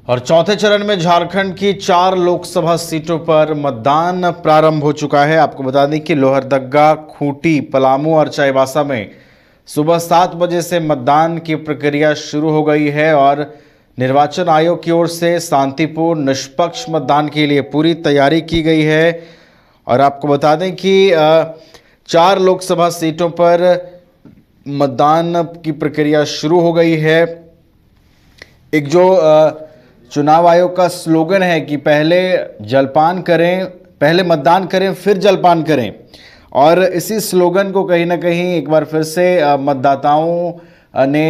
और चौथे चरण में झारखंड की 4 लोकसभा सीटों पर मतदान प्रारंभ हो चुका है। आपको बता दें कि लोहरदगा, खूंटी, पलामू और चाईबासा में सुबह 7 बजे से मतदान की प्रक्रिया शुरू हो गई है और निर्वाचन आयोग की ओर से शांतिपूर्ण निष्पक्ष मतदान के लिए पूरी तैयारी की गई है। और आपको बता दें कि 4 लोकसभा सीटों पर मतदान की प्रक्रिया शुरू हो गई है। एक जो चुनाव आयोग का स्लोगन है कि पहले जलपान करें, पहले मतदान करें फिर जलपान करें, और इसी स्लोगन को कहीं ना कहीं एक बार फिर से मतदाताओं ने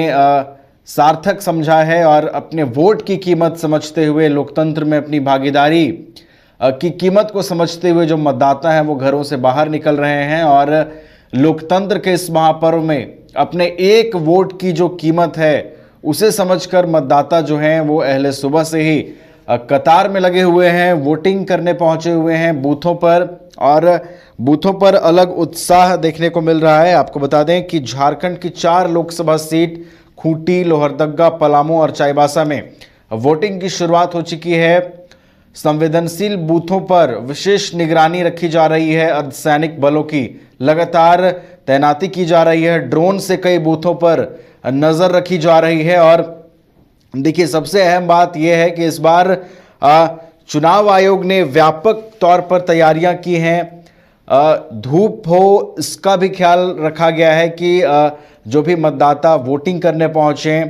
सार्थक समझा है और अपने वोट की कीमत समझते हुए, लोकतंत्र में अपनी भागीदारी की कीमत को समझते हुए जो मतदाता हैं वो घरों से बाहर निकल रहे हैं और लोकतंत्र के इस महापर्व में अपने एक वोट की जो कीमत है उसे समझकर मतदाता जो हैं वो अहले सुबह से ही कतार में लगे हुए हैं, वोटिंग करने पहुंचे हुए हैं बूथों पर, और बूथों पर अलग उत्साह देखने को मिल रहा है। आपको बता दें कि झारखंड की 4 लोकसभा सीट खूंटी, लोहरदगा, पलामू और चाईबासा में वोटिंग की शुरुआत हो चुकी है। संवेदनशील बूथों पर विशेष निगरानी रखी जा रही है, अर्धसैनिक बलों की लगातार तैनाती की जा रही है, ड्रोन से कई बूथों पर नजर रखी जा रही है। और देखिए, सबसे अहम बात यह है कि इस बार चुनाव आयोग ने व्यापक तौर पर तैयारियां की हैं। धूप हो इसका भी ख्याल रखा गया है कि जो भी मतदाता वोटिंग करने पहुंचे,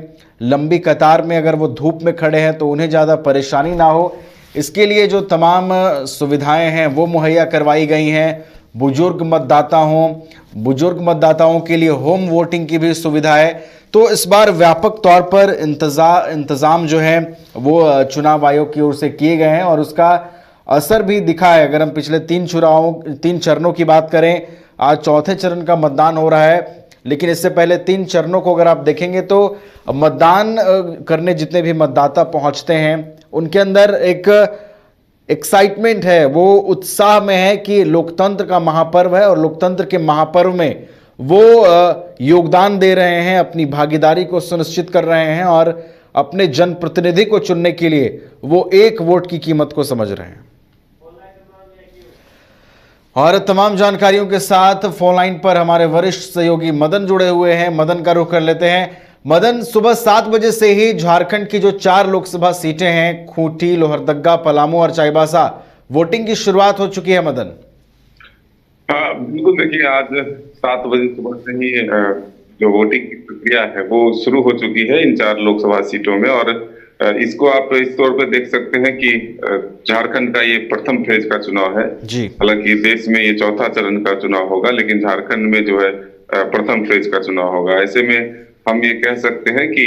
लंबी कतार में अगर वो धूप में खड़े हैं तो उन्हें ज़्यादा परेशानी ना हो, इसके लिए जो तमाम सुविधाएं हैं वो मुहैया करवाई गई हैं। बुजुर्ग मतदाता हों, बुजुर्ग मतदाताओं के लिए होम वोटिंग की भी सुविधा है। तो इस बार व्यापक तौर पर इंतजाम जो है वो चुनाव आयोग की ओर से किए गए हैं और उसका असर भी दिखा है। अगर हम पिछले 3 चरणों की बात करें, आज चौथे चरण का मतदान हो रहा है, लेकिन इससे पहले 3 चरणों को अगर आप देखेंगे तो मतदान करने जितने भी मतदाता पहुंचते हैं उनके अंदर एक एक्साइटमेंट है, वो उत्साह में है कि लोकतंत्र का महापर्व है और लोकतंत्र के महापर्व में वो योगदान दे रहे हैं, अपनी भागीदारी को सुनिश्चित कर रहे हैं और अपने जनप्रतिनिधि को चुनने के लिए वो एक वोट की कीमत को समझ रहे हैं। और तमाम जानकारियों के साथ फोन लाइन पर हमारे वरिष्ठ सहयोगी मदन जुड़े हुए हैं। मदन का रुख कर लेते हैं। मदन, सुबह 7 बजे से ही झारखंड की जो 4 लोकसभा सीटें हैं, खूंटी, लोहरदगा, पलामू और चाईबासा, वोटिंग की शुरुआत हो चुकी है। मदन, हाँ बिल्कुल, देखिए आज 7 बजे सुबह से ही जो वोटिंग की प्रक्रिया है वो शुरू हो चुकी है इन 4 लोकसभा सीटों में। और इसको आप इस तौर पे देख सकते हैं कि झारखंड का ये प्रथम फेज का चुनाव है जी। हालांकि देश में ये चौथा चरण का चुनाव होगा, लेकिन झारखंड में जो है प्रथम फेज का चुनाव होगा। ऐसे में हम ये कह सकते हैं कि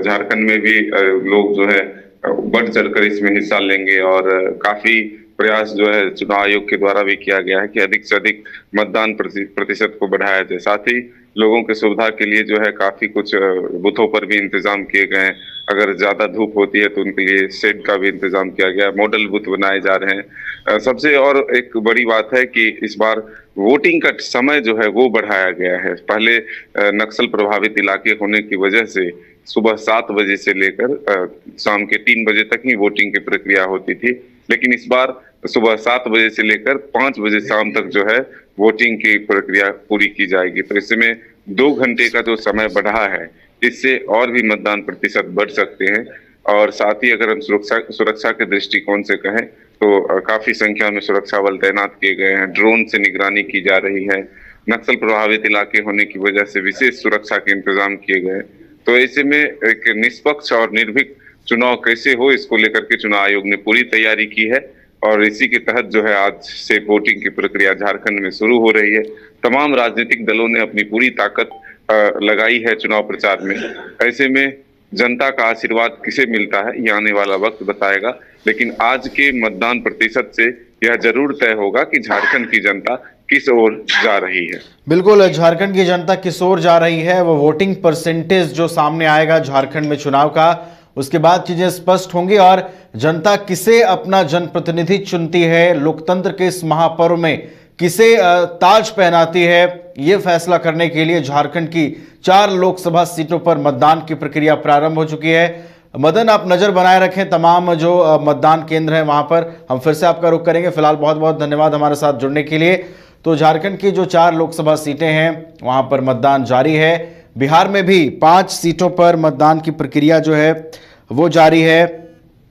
झारखंड में भी लोग जो है बढ़ चढ़कर इसमें हिस्सा लेंगे और काफी प्रयास जो है चुनाव आयोग के द्वारा भी किया गया है कि अधिक से अधिक मतदान प्रतिशत को बढ़ाया जाए। साथ ही लोगों के सुविधा के लिए जो है काफी कुछ बूथों पर भी इंतजाम किए गए हैं। अगर ज्यादा धूप होती है तो उनके लिए शेड का भी इंतजाम किया गया है, मॉडल बूथ बनाए जा रहे हैं। सबसे और एक बड़ी बात है कि इस बार वोटिंग का समय जो है वो बढ़ाया गया है। पहले नक्सल प्रभावित इलाके होने की वजह से सुबह 7 बजे से लेकर शाम के 3 बजे तक ही वोटिंग की प्रक्रिया होती थी, लेकिन इस बार सुबह 7 बजे से लेकर 5 बजे शाम तक जो है वोटिंग की प्रक्रिया पूरी की जाएगी। तो इसमें 2 घंटे का जो समय बढ़ा है, इससे और भी मतदान प्रतिशत बढ़ सकते हैं। और साथ ही अगर हम सुरक्षा के दृष्टिकोण से कहें तो काफी संख्या में सुरक्षा बल तैनात किए गए हैं, ड्रोन से निगरानी की जा रही है, नक्सल प्रभावित इलाके होने की वजह से विशेष सुरक्षा के इंतजाम किए गए। तो ऐसे में एक निष्पक्ष और निर्भीक चुनाव कैसे हो, इसको लेकर के चुनाव आयोग ने पूरी तैयारी की है और इसी के तहत जो है आज से वोटिंग की प्रक्रिया झारखंड में शुरू हो रही है। तमाम राजनीतिक दलों ने अपनी पूरी ताकत लगाई है चुनाव प्रचार में। ऐसे में जनता का आशीर्वाद किसे मिलता है ये आने वाला वक्त बताएगा, लेकिन आज के मतदान प्रतिशत से यह जरूर तय होगा कि झारखंड की जनता किस ओर जा रही है। बिल्कुल, झारखंड की जनता किस ओर जा रही है, वो वोटिंग परसेंटेज जो सामने आएगा झारखंड में चुनाव का, उसके बाद चीजें स्पष्ट होंगी और जनता किसे अपना जनप्रतिनिधि चुनती है, लोकतंत्र के इस महापर्व में किसे ताज पहनाती है, ये फैसला करने के लिए झारखंड की 4 लोकसभा सीटों पर मतदान की प्रक्रिया प्रारंभ हो चुकी है। मदन, आप नजर बनाए रखें तमाम जो मतदान केंद्र है वहां पर। हम फिर से आपका रुख करेंगे। फिलहाल बहुत बहुत धन्यवाद हमारे साथ जुड़ने के लिए। तो झारखंड की जो 4 लोकसभा सीटें हैं वहां पर मतदान जारी है। बिहार में भी 5 सीटों पर मतदान की प्रक्रिया जो है वो जारी है।